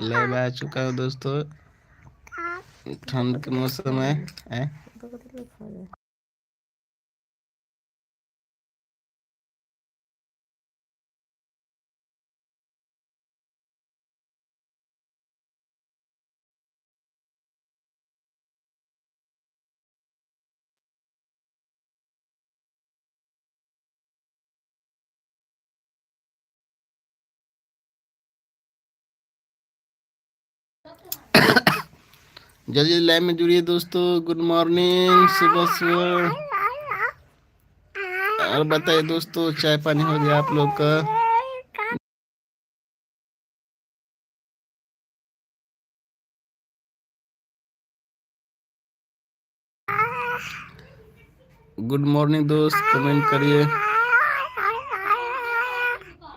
Live आ चुका हूँ दोस्तों। ठंड के मौसम है। जल्दी लाइव में जुड़िए दोस्तों। गुड मॉर्निंग, सुबह सुबह। और बताइए दोस्तों, चाय पानी हो गया आप लोग का? गुड मॉर्निंग दोस्त, कमेंट करिए।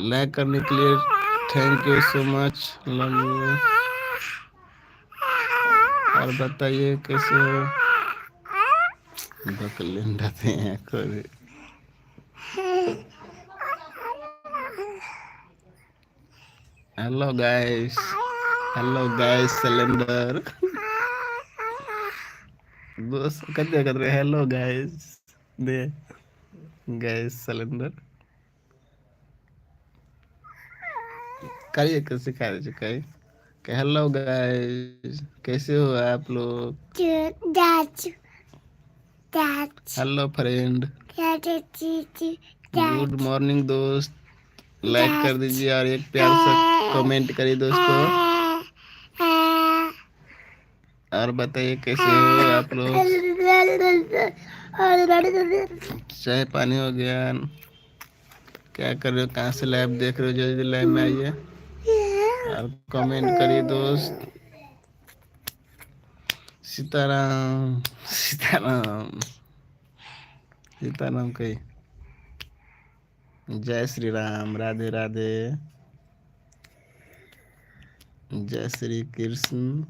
लाइक करने के लिए thank you so much, love you. और बताइए कैसे हो? बकलेंडाते हैं कोई। Hello guys, hello guys cylinder. दोस्त कते कते hello guys they guys cylinder करिए, कैसे सिखा दे चुका है। हेलो गाइस, कैसे हो आप लोग? हेलो फ्रेंड, गुड मॉर्निंग दोस्त। लाइक कर दीजिए और एक प्यार से कमेंट करिए दोस्तों। और बताइए कैसे हो आप लोग? चाय पानी हो गया? क्या कर रहे हो? कहाँ से लाइव देख रहे हो? जल्दी लाइव में आइए और कमेंट करिए दोस्त। सीताराम सीताराम सीताराम कही। जय श्री राम, राधे राधे, जय श्री कृष्ण।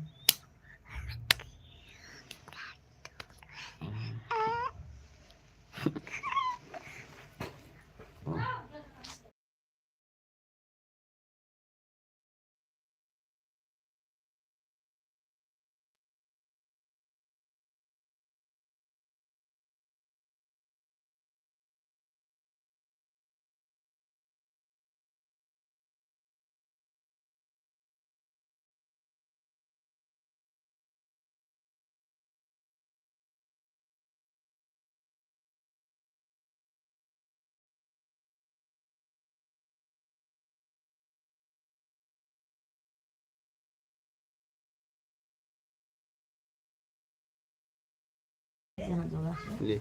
जी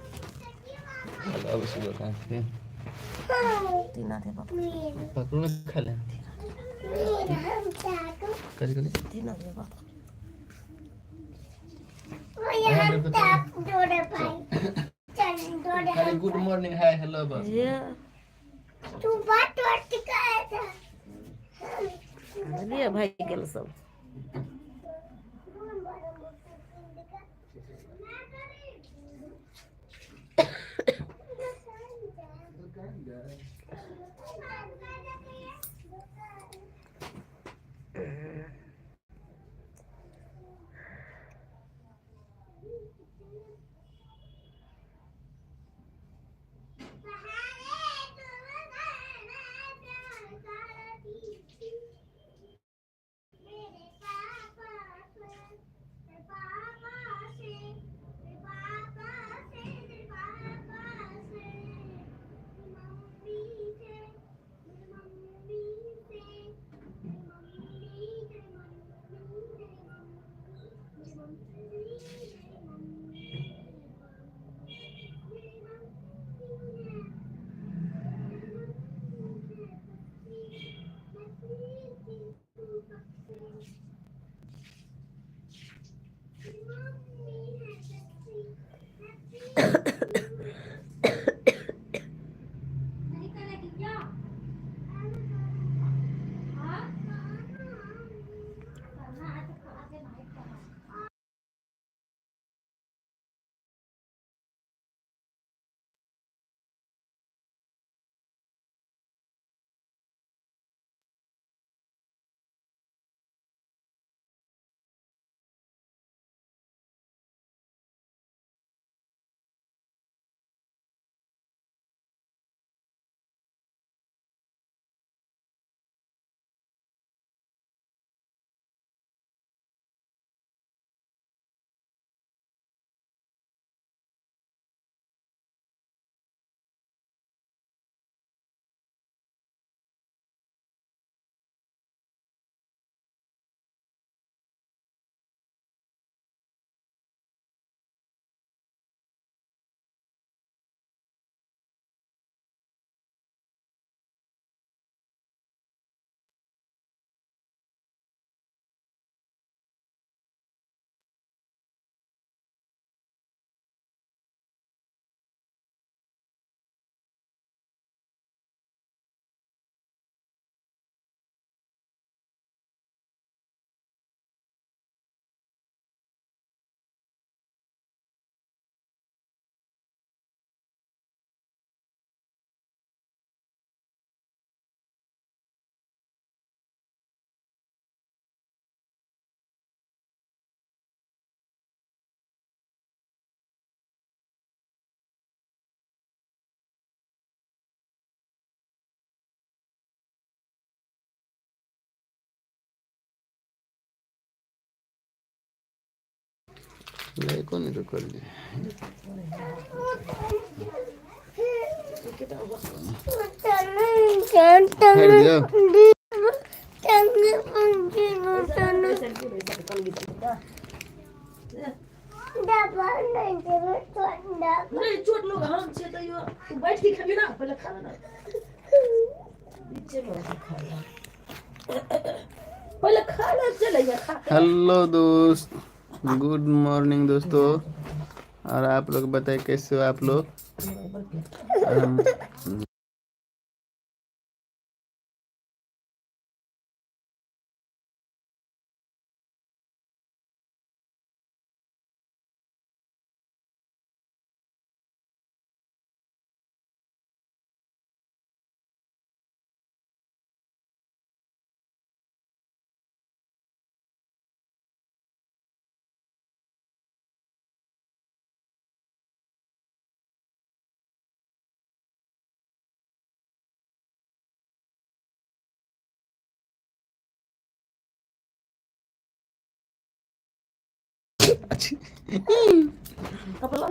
अब सुबह का पकड़ो ना, खा ले करी करी। गुड मॉर्निंग, हाय हेलो बस। तू बात का था भाई गेल सब। लाइक नहीं तो कर दी हट दिया नहीं चोट लोग हम से तो यो तू बैठ के खाबी ना पहले खाना ना नीचे में खाना पहले खाना चले जा खा के हेलो दोस्त गुड मॉर्निंग दोस्तों और आप लोग बताइए कैसे हो आप लोग और हम कपड़ा